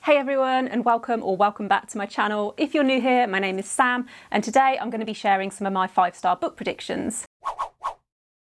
Hey everyone, and welcome back to my channel. If you're new here, my name is Sam, and today I'm going to be sharing some of my 5-star book predictions.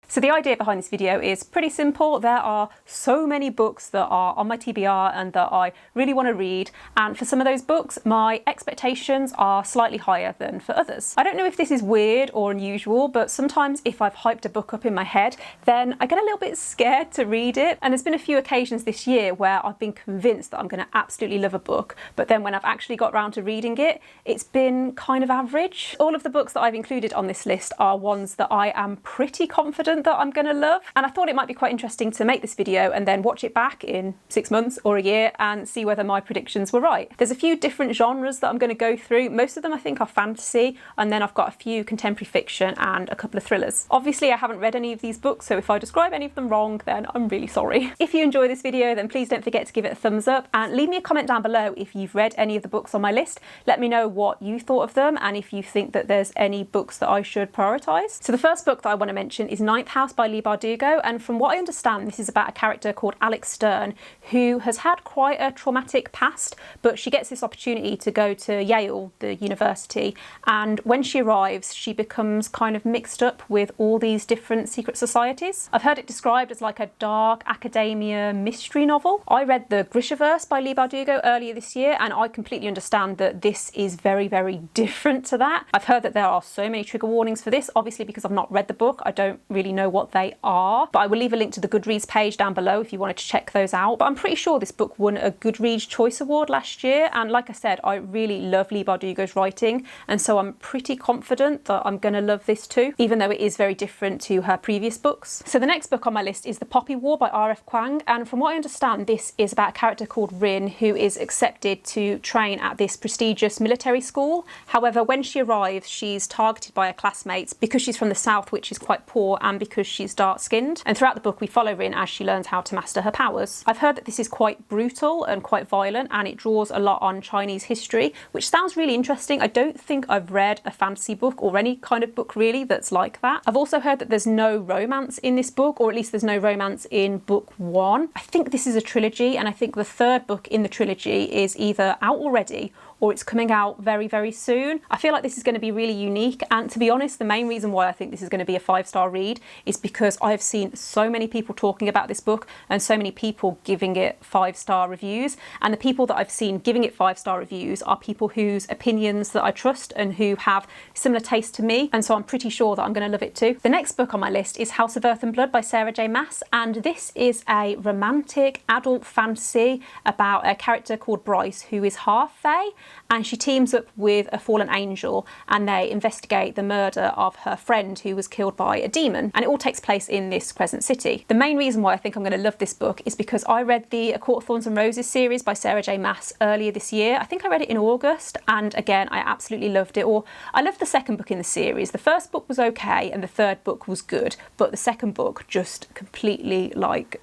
So the idea behind this video is pretty simple. There are so many books that are on my TBR and that I really want to read, and for some of those books my expectations are slightly higher than for others. I don't know if this is weird or unusual, but sometimes if I've hyped a book up in my head, then I get a little bit scared to read it, and there's been a few occasions this year where I've been convinced that I'm going to absolutely love a book, but then when I've actually got around to reading it, it's been kind of average. All of the books that I've included on this list are ones that I am pretty confident that I'm going to love, and I thought it might be quite interesting to make this video and then watch it back in 6 months or a year and see whether my predictions were right. There's a few different genres that I'm going to go through. Most of them I think are fantasy, and then I've got a few contemporary fiction and a couple of thrillers. Obviously I haven't read any of these books, so if I describe any of them wrong then I'm really sorry. If you enjoy this video then please don't forget to give it a thumbs up and leave me a comment down below if you've read any of the books on my list. Let me know what you thought of them and if you think that there's any books that I should prioritise. So the first book that I want to mention is Ninth House by Leigh Bardugo, and from what I understand this is about a character called Alex Stern who has had quite a traumatic past, but she gets this opportunity to go to Yale, the university, and when she arrives she becomes kind of mixed up with all these different secret societies. I've heard it described as like a dark academia mystery novel. I read the Grishaverse by Leigh Bardugo earlier this year and I completely understand that this is very, very different to that. I've heard that there are so many trigger warnings for this, obviously because I've not read the book I don't really know what they are, but I will leave a link to the Goodreads page down below if you wanted to check those out. But I'm pretty sure this book won a Goodreads Choice Award last year, and like I said, I really love Leigh Bardugo's writing, and so I'm pretty confident that I'm going to love this too, even though it is very different to her previous books. So the next book on my list is The Poppy War by R.F. Kuang, and from what I understand this is about a character called Rin who is accepted to train at this prestigious military school. However, when she arrives she's targeted by her classmates because she's from the south, which is quite poor, and because she's dark-skinned, and throughout the book we follow Rin as she learns how to master her powers. I've heard that this is quite brutal and quite violent, and it draws a lot on Chinese history, which sounds really interesting. I don't think I've read a fantasy book or any kind of book really that's like that. I've also heard that there's no romance in this book, or at least there's no romance in book 1. I think this is a trilogy, and I think the third book in the trilogy is either out already or it's coming out very, very soon. I feel like this is going to be really unique, and to be honest the main reason why I think this is going to be a 5-star read is because I've seen so many people talking about this book and so many people giving it 5-star reviews, and the people that I've seen giving it 5-star reviews are people whose opinions that I trust and who have similar taste to me, and so I'm pretty sure that I'm going to love it too. The next book on my list is House of Earth and Blood by Sarah J Maas, and this is a romantic adult fantasy about a character called Bryce who is half fae, and she teams up with a fallen angel and they investigate the murder of her friend who was killed by a demon, and it all takes place in this Crescent City. The main reason why I think I'm going to love this book is because I read the A Court of Thorns and Roses series by Sarah J Maas earlier this year. I think I read it in August, and again I absolutely loved it. Or I loved the second book in the series. The first book was okay and the third book was good, but the second book just completely, like,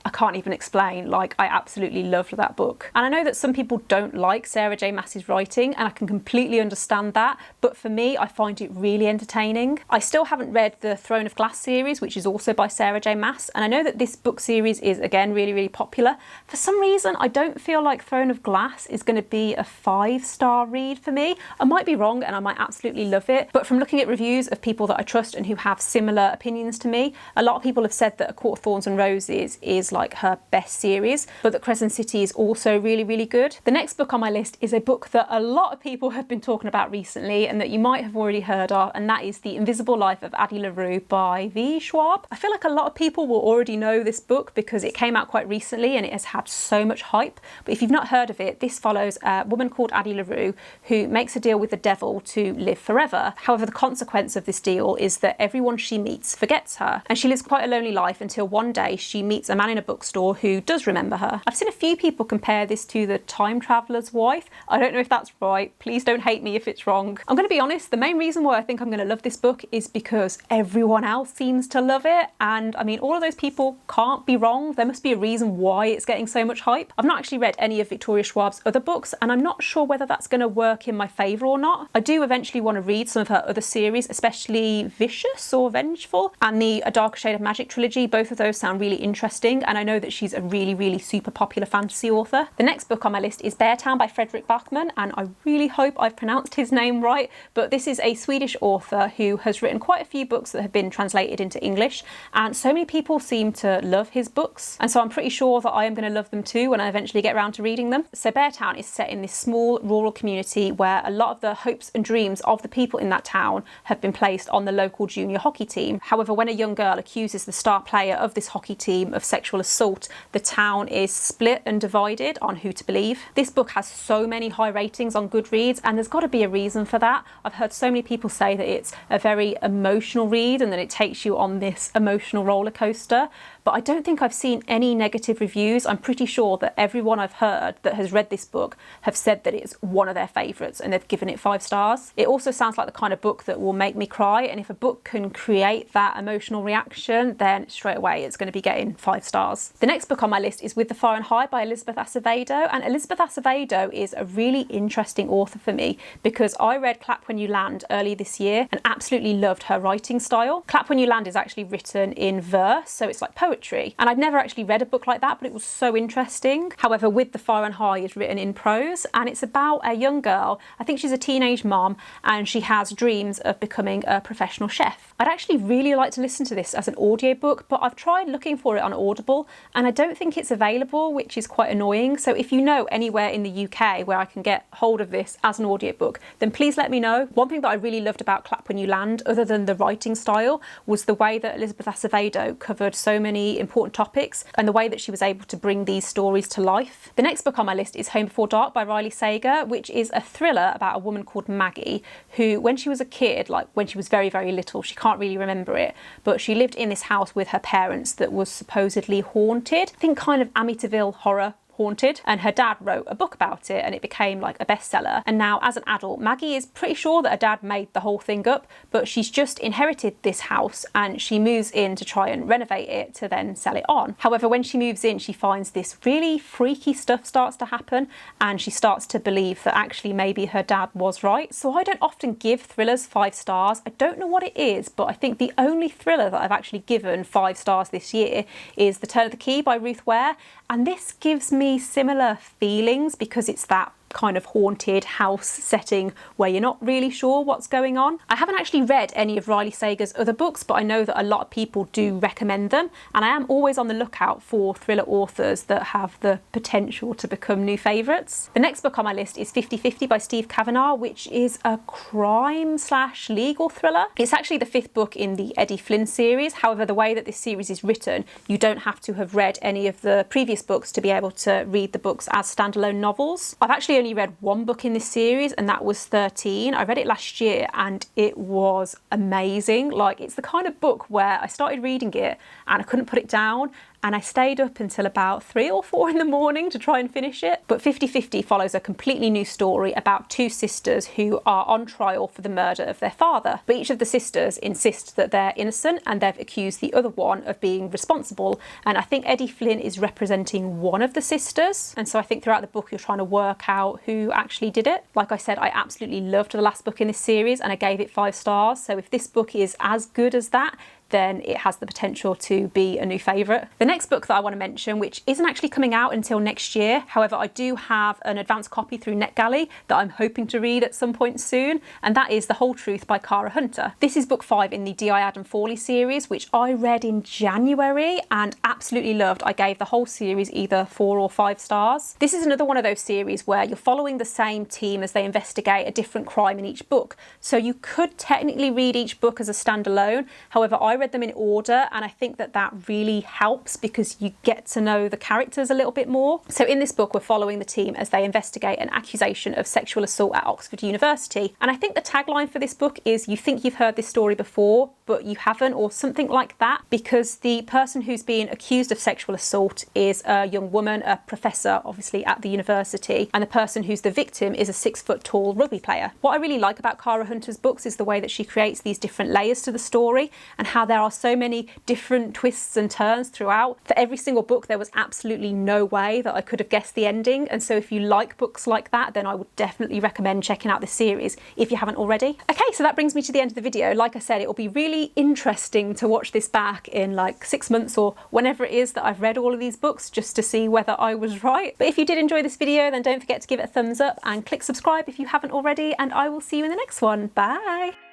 I can't even explain, like I absolutely loved that book. And I know that some people don't like Sarah J Maas's writing, and I can completely understand that, but for me I find it really entertaining. I still haven't read the Throne of Glass series, which is also by Sarah J Maas, and I know that this book series is again really, really popular. For some reason I don't feel like Throne of Glass is going to be a 5-star read for me. I might be wrong and I might absolutely love it, but from looking at reviews of people that I trust and who have similar opinions to me, a lot of people have said that A Court of Thorns and Roses is like her best series, but that Crescent City is also really, really good. The next book on my list is a book that a lot of people have been talking about recently and that you might have already heard of, and that is The Invisible Life of Addie LaRue by SCHWAB. I feel like a lot of people will already know this book because it came out quite recently and it has had so much hype, but if you've not heard of it, this follows a woman called Addie LaRue who makes a deal with the devil to live forever. However, the consequence of this deal is that everyone she meets forgets her, and she lives quite a lonely life until one day she meets a man in a bookstore who does remember her. I've seen a few people compare this to The Time Traveller's Wife. I don't know if that's right. Please don't hate me if it's wrong. I'm going to be honest, the main reason why I think I'm going to love this book is because everyone else seems to love it, and I mean all of those people can't be wrong. There must be a reason why it's getting so much hype. I've not actually read any of Victoria Schwab's other books, and I'm not sure whether that's going to work in my favour or not. I do eventually want to read some of her other series, especially Vicious or Vengeful and the A Darker Shade of Magic trilogy. Both of those sound really interesting, and I know that she's a really super popular fantasy author. The next book on my list is Beartown by Fredrik Backman, and I really hope I've pronounced his name right, but this is a Swedish author who has written quite a few books that have been translated into English, and so many people seem to love his books, and so I'm pretty sure that I am going to love them too when I eventually get around to reading them. So Beartown is set in this small rural community where a lot of the hopes and dreams of the people in that town have been placed on the local junior hockey team. However, when a young girl accuses the star player of this hockey team of sexual assault, the town is split and divided on who to believe. This book has so many high ratings on Goodreads, and there's got to be a reason for that. I've heard so many people say that it's a very emotional read and that it takes you on this emotional roller coaster, but I don't think I've seen any negative reviews. I'm pretty sure that everyone I've heard that has read this book have said that it's one of their favourites and they've given it 5 stars. It also sounds like the kind of book that will make me cry, and if a book can create that emotional reaction, then straight away it's going to be getting 5 stars. The next book on my list is With the Fire and High by Elizabeth Acevedo, and Elizabeth Acevedo is a really interesting author for me because I read Clap When You Land early this year and absolutely loved her writing style. Clap When You Land is actually written in verse, so it's like poetry, and I'd never actually read a book like that, but it was so interesting. However, With the Fire and High is written in prose, and it's about a young girl. I think she's a teenage mom, and she has dreams of becoming a professional chef. I'd actually really like to listen to this as an audiobook, but I've tried looking for it on Audible and I don't think it's available, which is quite annoying. So if you know anywhere in the UK where I can get hold of this as an audiobook, then please let me know. One thing that I really loved about Clap When You Land, other than the writing style, was the way that Elizabeth Acevedo covered so many important topics and the way that she was able to bring these stories to life. The next book on my list is Home Before Dark by Riley Sager, which is a thriller about a woman called Maggie who, when she was a kid, like when she was very little, she can't really remember it, but she lived in this house with her parents that was supposedly haunted. I think kind of Amityville horror haunted, and her dad wrote a book about it and it became like a bestseller. And now as an adult, Maggie is pretty sure that her dad made the whole thing up, but she's just inherited this house and she moves in to try and renovate it to then sell it on. However, when she moves in, she finds this really freaky stuff starts to happen and she starts to believe that actually maybe her dad was right. So I don't often give thrillers 5 stars. I don't know what it is, but I think the only thriller that I've actually given 5 stars this year is The Turn of the Key by Ruth Ware, and this gives me similar feelings because it's that kind of haunted house setting where you're not really sure what's going on. I haven't actually read any of Riley Sager's other books, but I know that a lot of people do recommend them, and I am always on the lookout for thriller authors that have the potential to become new favourites. The next book on my list is 50/50 by Steve Kavanagh, which is a crime/legal thriller. It's actually the 5th book in the Eddie Flynn series. However, the way that this series is written, you don't have to have read any of the previous books to be able to read the books as standalone novels. I've actually only read one book in this series, and that was 13. I read it last year and it was amazing. Like, it's the kind of book where I started reading it and I couldn't put it down, and I stayed up until about 3 or 4 in the morning to try and finish it. But 50/50 follows a completely new story about 2 sisters who are on trial for the murder of their father. But each of the sisters insists that they're innocent and they've accused the other one of being responsible. And I think Eddie Flynn is representing one of the sisters. And so I think throughout the book you're trying to work out who actually did it. Like I said, I absolutely loved the last book in this series and I gave it 5 stars. So if this book is as good as that, then it has the potential to be a new favourite. The next book that I want to mention, which isn't actually coming out until next year, however I do have an advanced copy through NetGalley that I'm hoping to read at some point soon, and that is The Whole Truth by CARA Hunter. This is book 5 in the D.I. Adam Fawley series, which I read in January and absolutely loved. I gave the whole series either 4 or 5 stars. This is another one of those series where you're following the same team as they investigate a different crime in each book, so you could technically read each book as a standalone. However, I read them in order, and I think that that really helps because you get to know the characters a little bit more. So in this book we're following the team as they investigate an accusation of sexual assault at Oxford University, and I think the tagline for this book is "You think you've heard this story before but you haven't," or something like that, because the person who's being accused of sexual assault is a young woman, a professor obviously at the university, and the person who's the victim is a 6-foot-tall rugby player. What I really like about CARA Hunter's books is the way that she creates these different layers to the story and how there are so many different twists and turns throughout. For every single book, there was absolutely no way that I could have guessed the ending. And so if you like books like that, then I would definitely recommend checking out this series if you haven't already. Okay, so that brings me to the end of the video. Like I said, it will be really interesting to watch this back in like 6 months or whenever it is that I've read all of these books, just to see whether I was right. But if you did enjoy this video, then don't forget to give it a thumbs up and click subscribe if you haven't already, and I will see you in the next one. Bye!